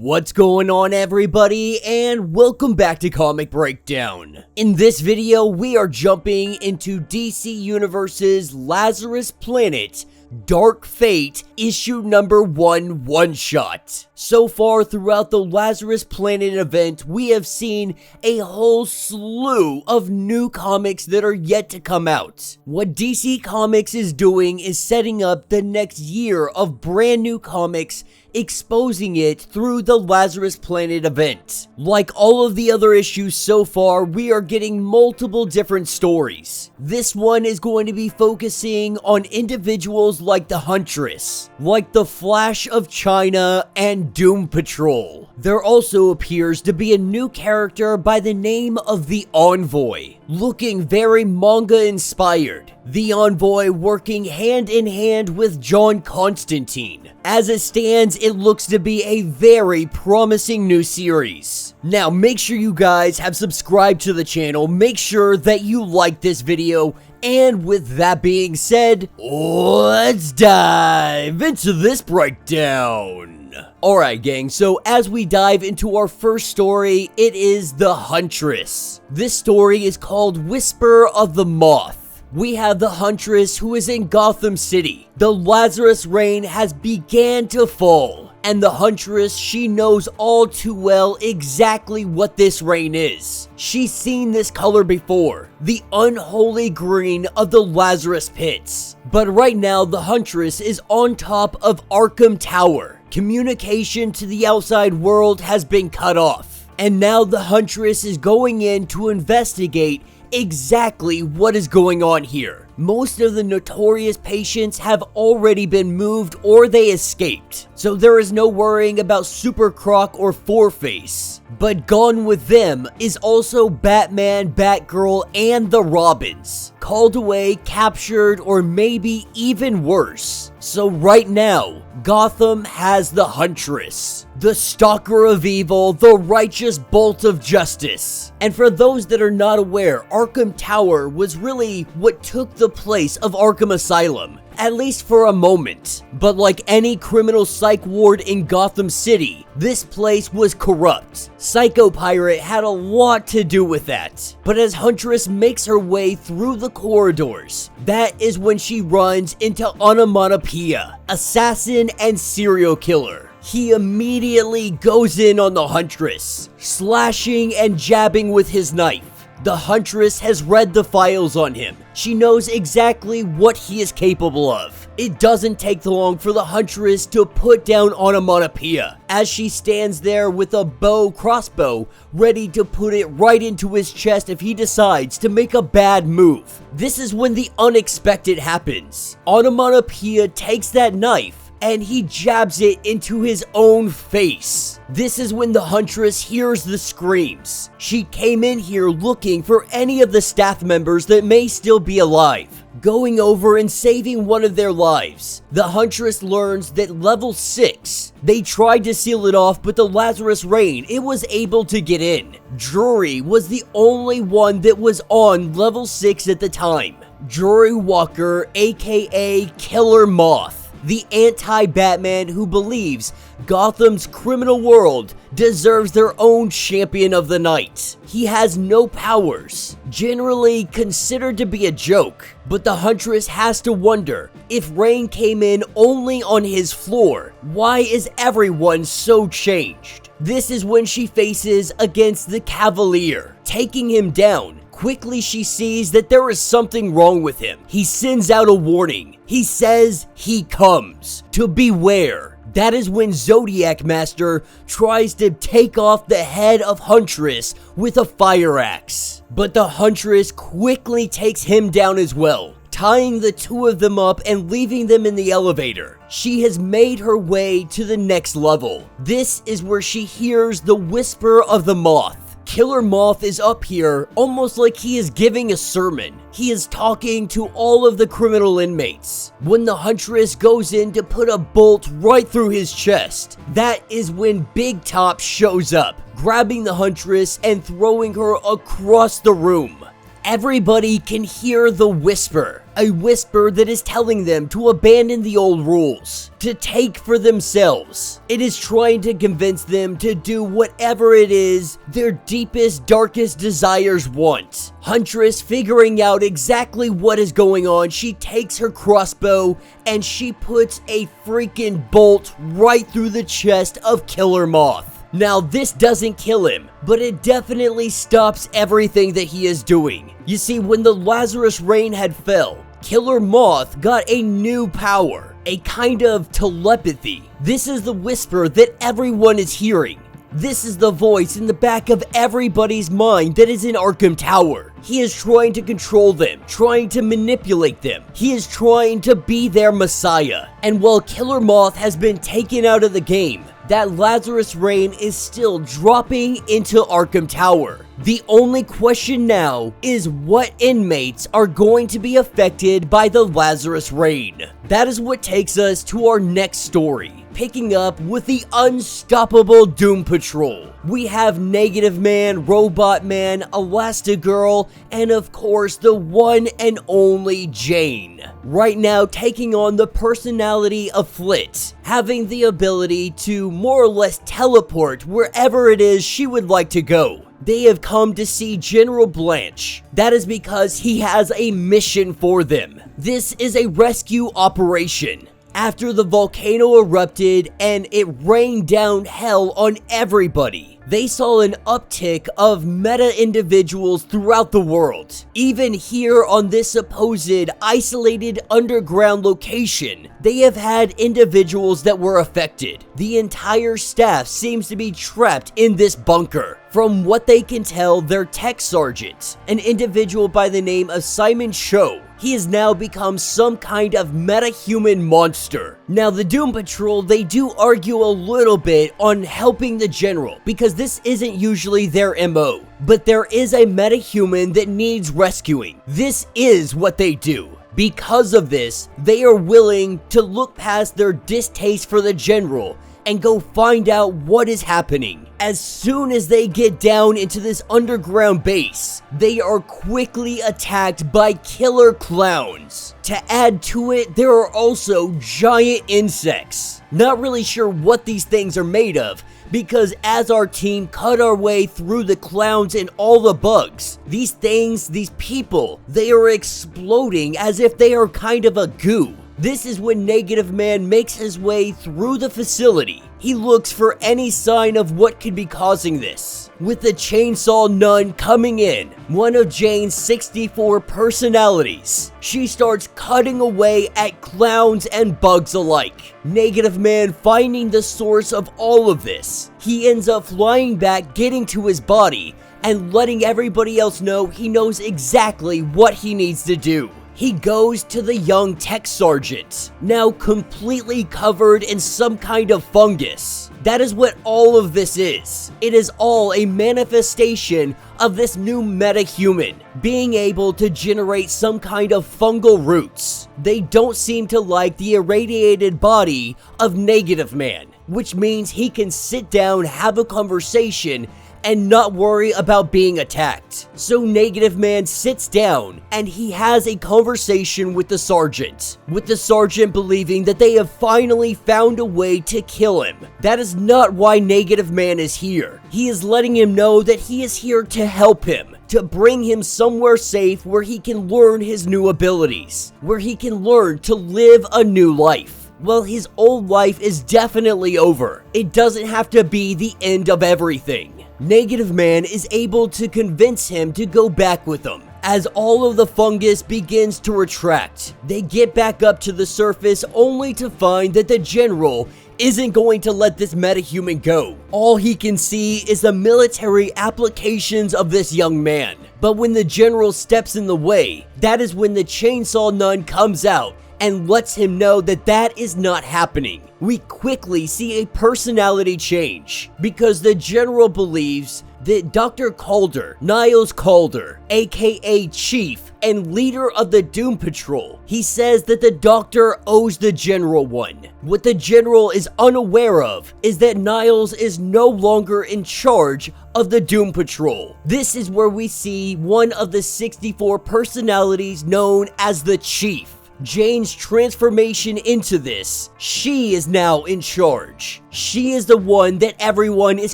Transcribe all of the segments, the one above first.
What's going on, everybody, and welcome back to Comic Breakdown. In this video, we are jumping into DC Universe's Lazarus Planet Dark Fate issue number 1 one-shot. So far throughout the Lazarus Planet event, we have seen a whole slew of new comics that are yet to come out. What DC Comics is doing is setting up the next year of brand new comics, exposing it through the Lazarus Planet event. Like all of the other issues so far, we are getting multiple different stories. This one is going to be focusing on individuals like the Huntress, like the Flash of China, and Doom Patrol. There also appears to be a new character by the name of the Envoy, looking very manga inspired. The Envoy working hand in hand with John Constantine. As it stands, it looks to be a very promising new series. Now, make sure you guys have subscribed to the channel, make sure that you like this video, and with that being said, let's dive into this breakdown. Alright gang, so as we dive into our first story, it is the Huntress. This story is called Whisper of the Moth. We have the Huntress who is in Gotham City. The Lazarus rain has began to fall, and the Huntress, she knows all too well exactly what this rain is. She's seen this color before, the unholy green of the Lazarus pits. But right now, the Huntress is on top of Arkham Tower. Communication to the outside world has been cut off, and now the Huntress is going in to investigate exactly what is going on here. Most of the notorious patients have already been moved or they escaped, so there is no worrying about Super Croc or Four-Face. But gone with them is also Batman, Batgirl, and the Robins. Called away, captured, or maybe even worse. So right now, Gotham has the Huntress, the stalker of evil, the righteous bolt of justice. And for those that are not aware, Arkham Tower was really what took the place of Arkham Asylum, at least for a moment. But like any criminal psych ward in Gotham City, this place was corrupt. Psycho Pirate had a lot to do with that. But as Huntress makes her way through the corridors, that is when she runs into Onomatopoeia, assassin and serial killer. He immediately goes in on the Huntress, slashing and jabbing with his knife. The Huntress has read the files on him. She knows exactly what he is capable of. It doesn't take long for the Huntress to put down Onomatopoeia, as she stands there with a crossbow, ready to put it right into his chest if he decides to make a bad move. This is when the unexpected happens. Onomatopoeia takes that knife, and he jabs it into his own face. This is when the Huntress hears the screams. She came in here looking for any of the staff members that may still be alive, going over and saving one of their lives. The Huntress learns that level 6, they tried to seal it off, but the Lazarus rain, it was able to get in. Drury was the only one that was on level 6 at the time. Drury Walker, aka Killer Moth, the anti-Batman who believes Gotham's criminal world deserves their own champion of the night. He has no powers, generally considered to be a joke, but the Huntress has to wonder, if rain came in only on his floor, why is everyone so changed? This is when she faces against the Cavalier, taking him down. Quickly she sees that there is something wrong with him. He sends out a warning. He says he comes to beware. That is when Zodiac Master tries to take off the head of Huntress with a fire axe. But the Huntress quickly takes him down as well, tying the two of them up and leaving them in the elevator. She has made her way to the next level. This is where she hears the whisper of the Moth. Killer Moth is up here almost like he is giving a sermon. He is talking to all of the criminal inmates. When the Huntress goes in to put a bolt right through his chest, that is when Big Top shows up, grabbing the Huntress and throwing her across the room. Everybody can hear the whisper. A whisper that is telling them to abandon the old rules, to take for themselves. It is trying to convince them to do whatever it is their deepest, darkest desires want. Huntress, figuring out exactly what is going on, she takes her crossbow and she puts a freaking bolt right through the chest of Killer Moth. Now, this doesn't kill him, but it definitely stops everything that he is doing. You see, when the Lazarus rain had fell, Killer Moth got a new power, a kind of telepathy. This is the whisper that everyone is hearing. This is the voice in the back of everybody's mind that is in Arkham Tower. He is trying to control them, trying to manipulate them. He is trying to be their messiah. And while Killer Moth has been taken out of the game, that Lazarus rain is still dropping into Arkham Tower. The only question now is what inmates are going to be affected by the Lazarus rain. That is what takes us to our next story, picking up with the unstoppable Doom Patrol. We have Negative Man, Robot Man, Elastigirl, and of course the one and only Jane. Right now taking on the personality of Flit, having the ability to more or less teleport wherever it is she would like to go. They have come to see General Blanche. That is because he has a mission for them. This is a rescue operation. After the volcano erupted and it rained down hell on everybody, they saw an uptick of meta individuals throughout the world. Even here on this supposed isolated underground location, they have had individuals that were affected. The entire staff seems to be trapped in this bunker. From what they can tell, their tech sergeant, an individual by the name of Simon Cho, he has now become some kind of meta-human monster. Now, the Doom Patrol, they do argue a little bit on helping the General, because this isn't usually their MO. But there is a meta-human that needs rescuing. This is what they do. Because of this, they are willing to look past their distaste for the General and go find out what is happening. As soon as they get down into this underground base, they are quickly attacked by killer clowns. To add to it, there are also giant insects. Not really sure what these things are made of, because as our team cut our way through the clowns and all the bugs, these things, these people, they are exploding as if they are kind of a goo. This is when Negative Man makes his way through the facility. He looks for any sign of what could be causing this. With the Chainsaw Nun coming in, one of Jane's 64 personalities, she starts cutting away at clowns and bugs alike. Negative Man finding the source of all of this, he ends up flying back, getting to his body, and letting everybody else know he knows exactly what he needs to do. He goes to the young tech sergeant, now completely covered in some kind of fungus. That is what all of this is. It is all a manifestation of this new meta-human being able to generate some kind of fungal roots. They don't seem to like the irradiated body of Negative Man, which means he can sit down, have a conversation, and not worry about being attacked. So Negative Man sits down and he has a conversation with the sergeant, believing that they have finally found a way to kill him. That is not why Negative Man is here. He is letting him know that he is here to help him, to bring him somewhere safe where he can learn his new abilities, where he can learn to live a new life. Well, his old life is definitely over. It doesn't have to be the end of everything. Negative Man is able to convince him to go back with them. As all of the fungus begins to retract, they get back up to the surface only to find that the General isn't going to let this metahuman go. All he can see is the military applications of this young man. But when the General steps in the way, that is when the Chainsaw Nun comes out and lets him know that that is not happening. We quickly see a personality change because the General believes that Dr. Calder, Niles Calder, aka Chief, and leader of the Doom Patrol. He says that the Doctor owes the General one. What the General is unaware of is that Niles is no longer in charge of the Doom Patrol. This is where we see one of the 64 personalities known as the Chief. Jane's transformation into this. She is now in charge. She is the one that everyone is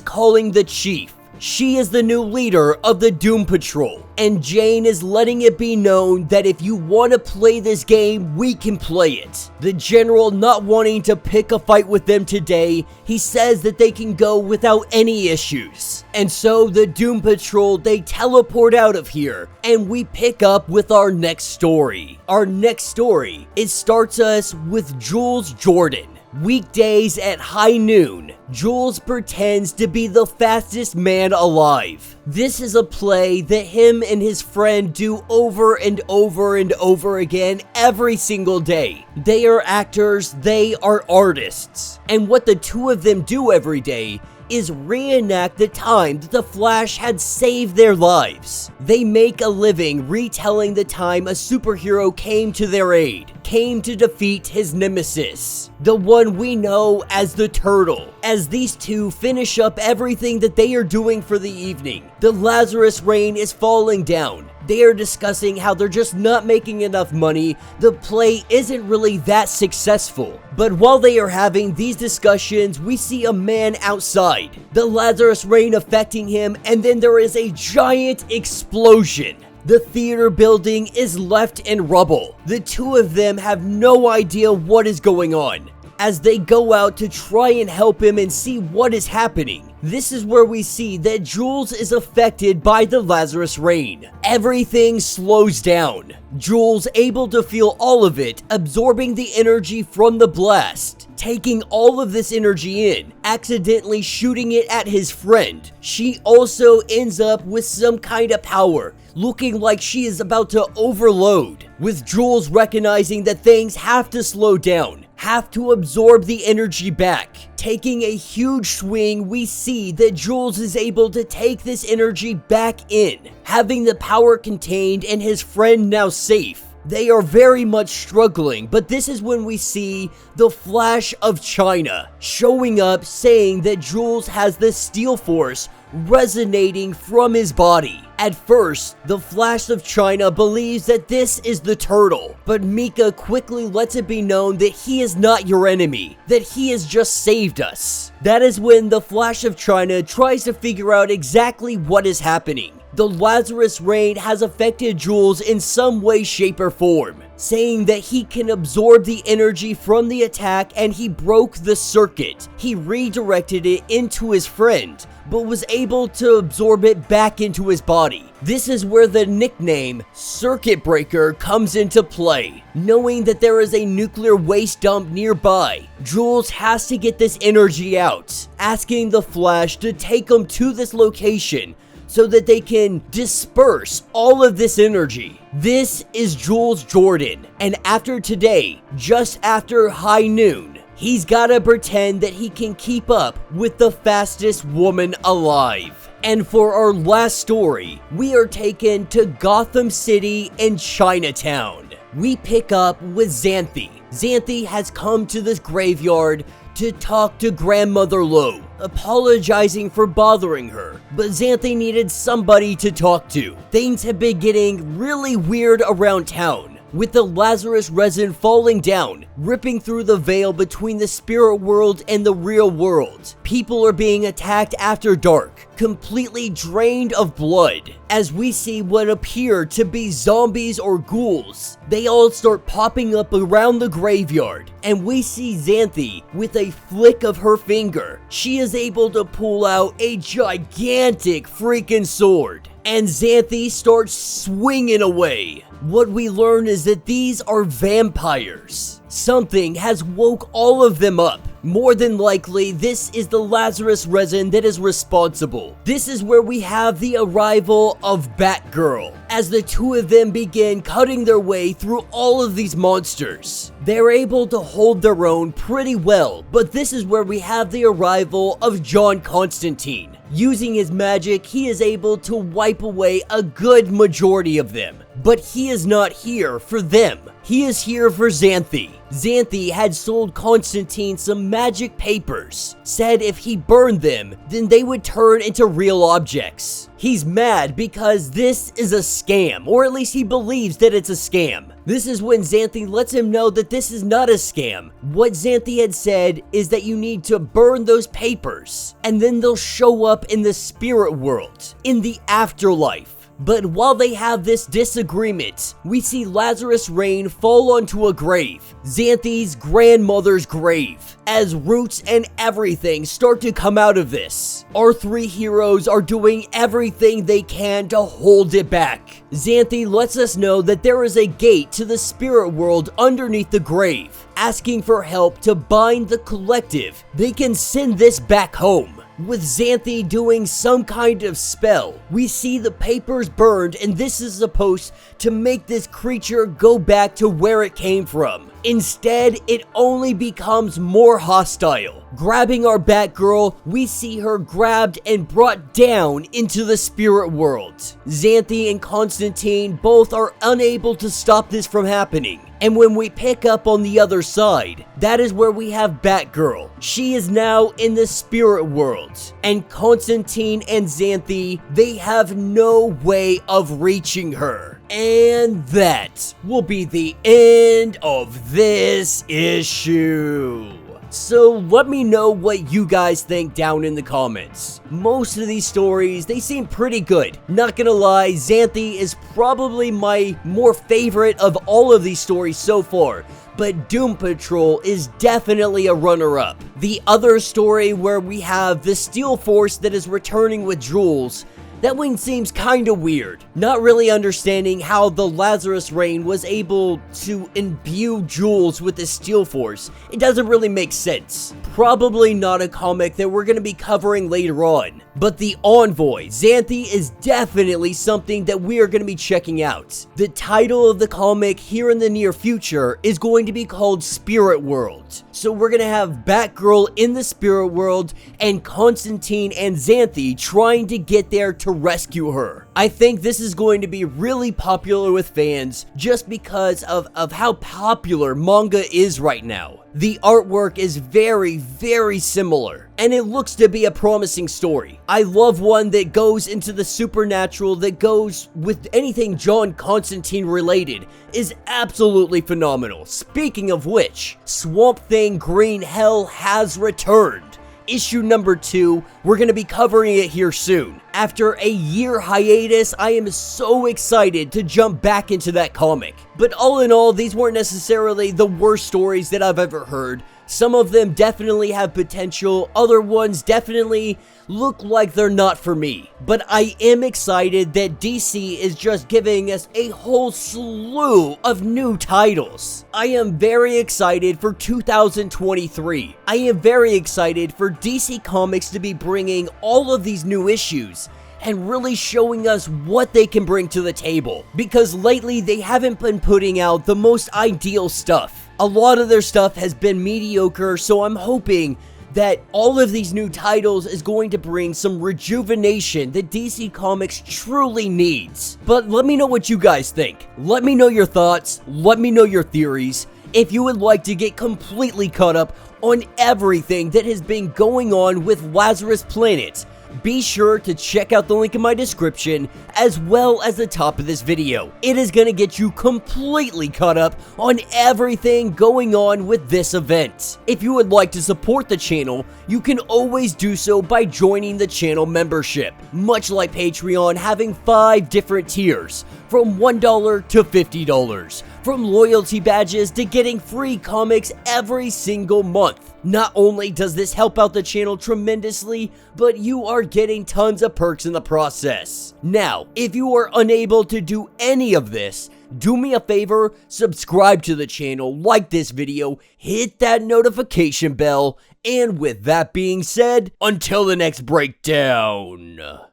calling the Chief. She is the new leader of the Doom Patrol, and Jane is letting it be known that if you want to play this game, we can play it. The General not wanting to pick a fight with them today, he says that they can go without any issues. And so the Doom Patrol, they teleport out of here, and we pick up with our next story. Our next story, it starts us with Jules Jordan. Weekdays at high noon, Jules pretends to be the fastest man alive. This is a play that him and his friend do over and over and over again every single day. They are actors, they are artists. And what the two of them do every day is reenact the time that the Flash had saved their lives. They make a living retelling the time a superhero came to their aid, came to defeat his nemesis, the one we know as the Turtle. As these two finish up everything that they are doing for the evening, the Lazarus rain is falling down. They are discussing how they're just not making enough money, the play isn't really that successful. But while they are having these discussions, we see a man outside, the Lazarus rain affecting him, and then there is a giant explosion. The theater building is left in rubble. The two of them have no idea what is going on. As they go out to try and help him and see what is happening, this is where we see that Jules is affected by the Lazarus rain. Everything slows down. Jules able to feel all of it, absorbing the energy from the blast, taking all of this energy in, accidentally shooting it at his friend. She also ends up with some kind of power, looking like she is about to overload, with Jules recognizing that things have to slow down, have to absorb the energy back. Taking a huge swing, we see that Jules is able to take this energy back in, having the power contained and his friend now safe. They are very much struggling, but this is when we see the Flash of China showing up, saying that Jules has the Steel Force resonating from his body. At first, the Flash of China believes that this is the Turtle, but Mika quickly lets it be known that he is not your enemy, that he has just saved us. That is when the Flash of China tries to figure out exactly what is happening. The Lazarus rain has affected Jules in some way, shape, or form, saying that he can absorb the energy from the attack and he broke the circuit. He redirected it into his friend, but was able to absorb it back into his body. This is where the nickname Circuit Breaker comes into play. Knowing that there is a nuclear waste dump nearby, Jules has to get this energy out, asking the Flash to take him to this location so that they can disperse all of this energy. This is Jules Jordan, and after today, just after high noon, he's gotta pretend that he can keep up with the fastest woman alive. And for our last story, we are taken to Gotham City in Chinatown. We pick up with Xanthe. Xanthe has come to this graveyard to talk to Grandmother Lowe, apologizing for bothering her, but Xanthe needed somebody to talk to. Things have been getting really weird around town, with the Lazarus resin falling down, ripping through the veil between the spirit world and the real world. People are being attacked after dark, completely drained of blood. As we see what appear to be zombies or ghouls, they all start popping up around the graveyard, and we see Xanthe with a flick of her finger. She is able to pull out a gigantic freaking sword, and Xanthe starts swinging away. What we learn is that these are vampires. Something has woke all of them up. More than likely, this is the Lazarus resin that is responsible. This is where we have the arrival of Batgirl, as the two of them begin cutting their way through all of these monsters. They're able to hold their own pretty well, but this is where we have the arrival of John Constantine. Using his magic, he is able to wipe away a good majority of them. But he is not here for them. He is here for Xanthe. Xanthe had sold Constantine some magic papers, said if he burned them, then they would turn into real objects. He's mad because this is a scam, or at least he believes that it's a scam. This is when Xanthe lets him know that this is not a scam. What Xanthe had said is that you need to burn those papers, and then they'll show up in the spirit world, in the afterlife. But while they have this disagreement, we see Lazarus' reign fall onto a grave, Xanthe's grandmother's grave, as roots and everything start to come out of this. Our three heroes are doing everything they can to hold it back. Xanthe lets us know that there is a gate to the spirit world underneath the grave, asking for help to bind the collective. They can send this back home. With Xanthe doing some kind of spell, we see the papers burned, and this is supposed to make this creature go back to where it came from. Instead, it only becomes more hostile. Grabbing our Batgirl, we see her grabbed and brought down into the spirit world. Xanthe and Constantine both are unable to stop this from happening. And when we pick up on the other side, that is where we have Batgirl. She is now in the spirit world. And Constantine and Xanthe, they have no way of reaching her. And that will be the end of this issue. So let me know what you guys think down in the comments. Most of these stories, they seem pretty good. Not gonna lie, Xanthe is probably my more favorite of all of these stories so far. But Doom Patrol is definitely a runner-up. The other story where we have the Steel Force that is returning with jewels, that one seems kinda weird. Not really understanding how the Lazarus reign was able to imbue jewels with the Steel Force. It doesn't really make sense. Probably not a comic that we're gonna be covering later on. But the Envoy, Xanthe, is definitely something that we are gonna be checking out. The title of the comic here in the near future is going to be called Spirit World. So we're gonna have Batgirl in the Spirit World and Constantine and Xanthe trying to get there to rescue her. I think this is going to be really popular with fans just because of how popular manga is right now. The artwork is very, very similar, and it looks to be a promising story. I love one that goes into the supernatural, that goes with anything John Constantine related, is absolutely phenomenal. Speaking of which, Swamp Thing Green Hell has returned. Issue number 2, we're going to be covering it here soon. After a year hiatus, I am so excited to jump back into that comic. But all in all, these weren't necessarily the worst stories that I've ever heard. Some of them definitely have potential, other ones definitely look like they're not for me. But I am excited that DC is just giving us a whole slew of new titles. I am very excited for 2023. I am very excited for DC Comics to be bringing all of these new issues and really showing us what they can bring to the table. Because lately, they haven't been putting out the most ideal stuff. A lot of their stuff has been mediocre, so I'm hoping that all of these new titles is going to bring some rejuvenation that DC Comics truly needs. But let me know what you guys think. Let me know your thoughts. Let me know your theories. If you would like to get completely caught up on everything that has been going on with Lazarus Planet, be sure to check out the link in my description as well as the top of this video. It is going to get you completely caught up on everything going on with this event. If you would like to support the channel, you can always do so by joining the channel membership. Much like Patreon, having 5 different tiers, from $1 to $50, from loyalty badges to getting free comics every single month. Not only does this help out the channel tremendously, but you are getting tons of perks in the process. Now, if you are unable to do any of this, do me a favor, subscribe to the channel, like this video, hit that notification bell, and with that being said, until the next breakdown.